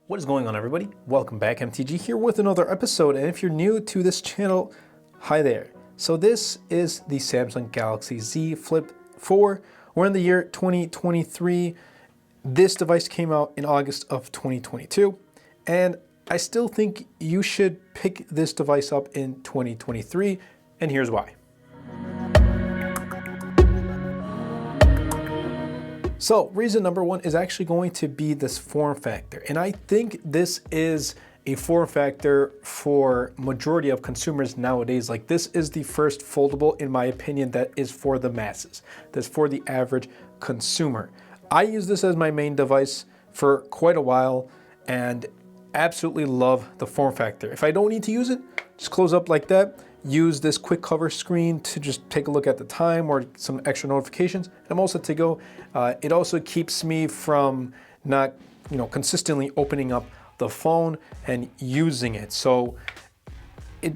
What is going on, everybody? Welcome back. MTG here with another episode, and if you're new to this channel, hi there. So this is the Samsung Galaxy Z Flip 4. We're in the year 2023. This device came out in August of 2022, and I still think you should pick this device up in 2023, and here's why. So reason number one is actually going to be this form factor. And I think this is a form factor for majority of consumers nowadays. Like, this is the first foldable, in my opinion, that is for the masses. That's for the average consumer. I use this as my main device for quite a while and absolutely love the form factor. If I don't need to use it, just close up like that. Use this quick cover screen to just take a look at the time or some extra notifications, and I'm all set to go. It also keeps me from not, consistently opening up the phone and using it. So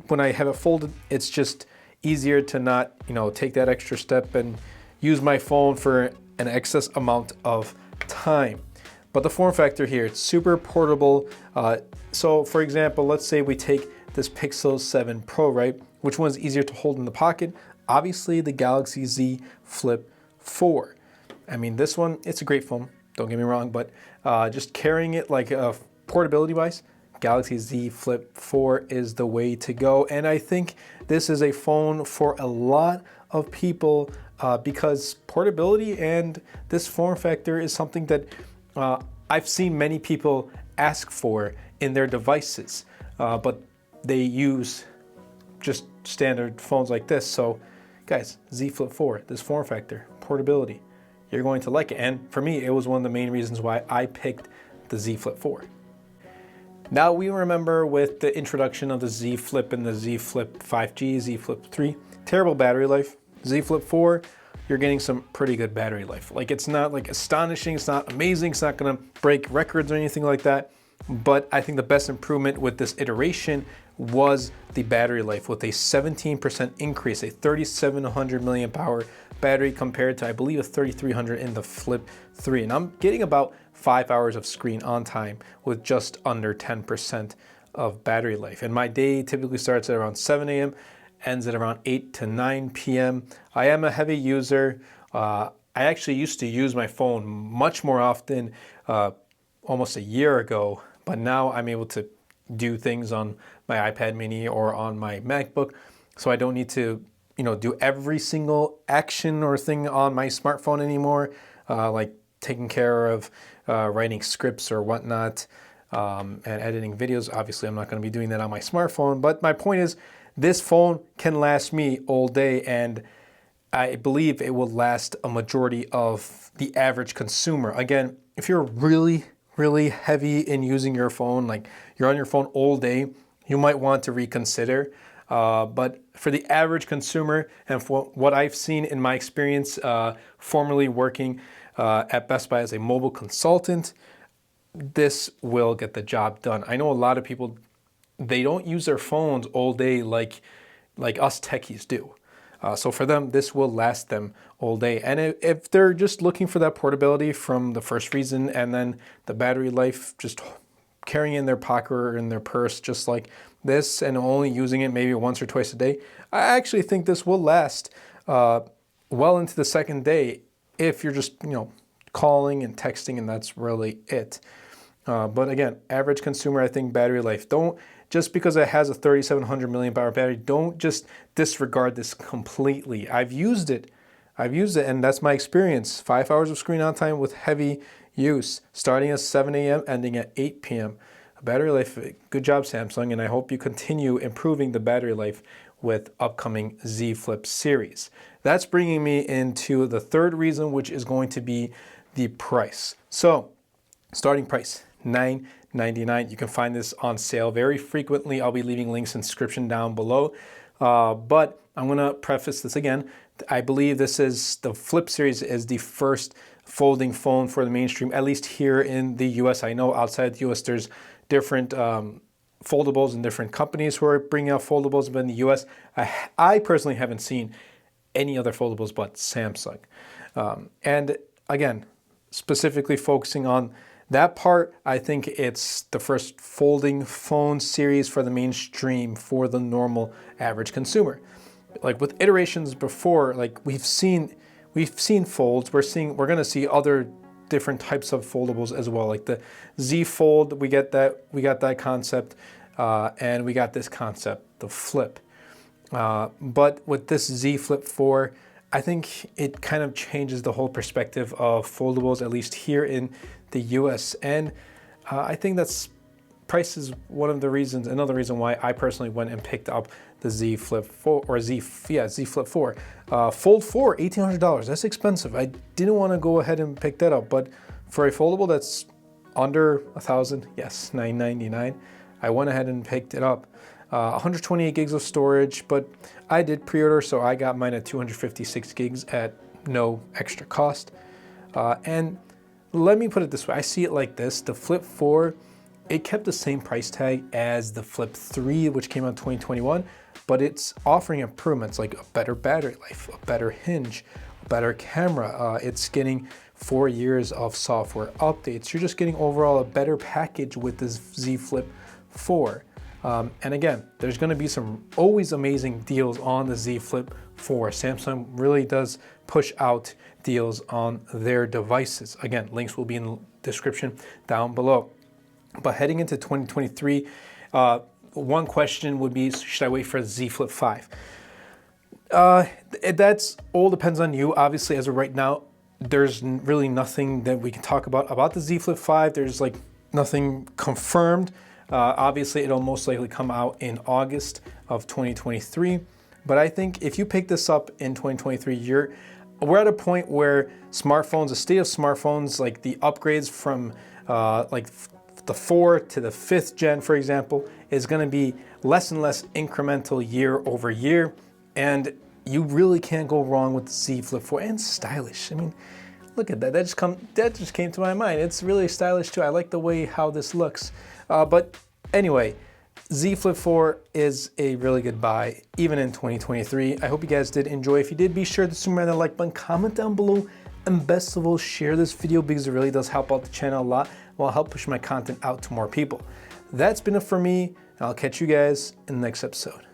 when I have it folded, it's just easier to not, take that extra step and use my phone for an excess amount of time. But the form factor here, it's super portable. So for example, let's say we take this Pixel 7 Pro, right? Which one's easier to hold in the pocket? Obviously the Galaxy Z Flip 4. I mean, this one, it's a great phone, don't get me wrong, but just carrying it like a portability device, Galaxy Z Flip 4 is the way to go. And I think this is a phone for a lot of people because portability and this form factor is something that I've seen many people ask for in their devices, but they use just standard phones like this. So guys, Z Flip 4, this form factor, portability, you're going to like it. And for me, it was one of the main reasons why I picked the Z Flip 4. Now we remember with the introduction of the Z Flip and the Z Flip 5G, Z Flip 3, terrible battery life. Z Flip 4, you're getting some pretty good battery life. Like, it's not like astonishing, it's not amazing, it's not gonna break records or anything like that. But I think the best improvement with this iteration was the battery life, with a 17% increase, a 3700 milliamp hour battery compared to, I believe, a 3300 in the Flip 3. And I'm getting about 5 hours of screen on time with just under 10% of battery life. And my day typically starts at around 7 a.m., ends at around 8 to 9 p.m. I am a heavy user. I actually used to use my phone much more often almost a year ago, but now I'm able to do things on my iPad mini or on my MacBook, so I don't need to, do every single action or thing on my smartphone anymore, like taking care of writing scripts or whatnot, and editing videos. Obviously, I'm not going to be doing that on my smartphone, but my point is, this phone can last me all day, and I believe it will last a majority of the average consumer. Again, if you're really heavy in using your phone, like you're on your phone all day, you might want to reconsider. But for the average consumer, and for what I've seen in my experience, formerly working at Best Buy as a mobile consultant, this will get the job done. I know a lot of people, they don't use their phones all day like us techies do. So for them, this will last them all day. And if they're just looking for that portability from the first reason, and then the battery life, just carrying in their pocket or in their purse just like this, and only using it maybe once or twice a day, I actually think this will last well into the second day if you're just, calling and texting, and that's really it. But again, average consumer, I think battery life, just because it has a 3700 milliamp hour battery, don't just disregard this completely. I've used it, and that's my experience. 5 hours of screen on time with heavy use, starting at 7 a.m., ending at 8 p.m. Battery life, good job, Samsung, and I hope you continue improving the battery life with upcoming Z Flip series. That's bringing me into the third reason, which is going to be the price. So, starting price, $9.99. You can find this on sale very frequently. I'll be leaving links in the description down below. But I'm gonna preface this again. I believe this is, the Flip series is the first folding phone for the mainstream, at least here in the US. I know outside the US there's different foldables and different companies who are bringing out foldables, but in the US, I personally haven't seen any other foldables but Samsung. And again, specifically focusing on that part, I think it's the first folding phone series for the mainstream for the normal average consumer. Like with iterations before, like we've seen folds. We're gonna see other different types of foldables as well. Like the Z Fold, we got that concept, and we got this concept, the Flip. But with this Z Flip 4, I think it kind of changes the whole perspective of foldables, at least here in the US. And I think that's price is another reason why I personally went and picked up the Z Flip 4 or Z Flip 4. Fold 4, $1,800. That's expensive. I didn't want to go ahead and pick that up, but for a foldable that's under $1,000, yes, $999, I went ahead and picked it up. 128 gigs of storage, but I did pre-order, so I got mine at 256 gigs at no extra cost. And let me put it this way, I see it like this. The Flip 4, it kept the same price tag as the Flip 3, which came out in 2021, but it's offering improvements like a better battery life, a better hinge, a better camera. It's getting 4 years of software updates. You're just getting overall a better package with this Z Flip 4. And again, there's going to be some always amazing deals on the Z Flip 4. Samsung really does push out deals on their devices. Again, links will be in the description down below. But heading into 2023, one question would be, should I wait for the Z Flip 5? That's all depends on you. Obviously, as of right now, there's really nothing that we can talk about the Z Flip 5. There's like nothing confirmed. Obviously, it'll most likely come out in August of 2023. But I think if you pick this up in 2023, we're at a point where smartphones, the state of smartphones, like the upgrades from like the 4 to the 5th gen, for example, is going to be less and less incremental year over year. And you really can't go wrong with the Z Flip 4, and stylish. I mean, look at that. That just came to my mind. It's really stylish too. I like the way how this looks. But anyway, Z Flip 4 is a really good buy, even in 2023. I hope you guys did enjoy. If you did, be sure to smash that like button, comment down below, and best of all, share this video because it really does help out the channel a lot. Will help push my content out to more people. That's been it for me, and I'll catch you guys in the next episode.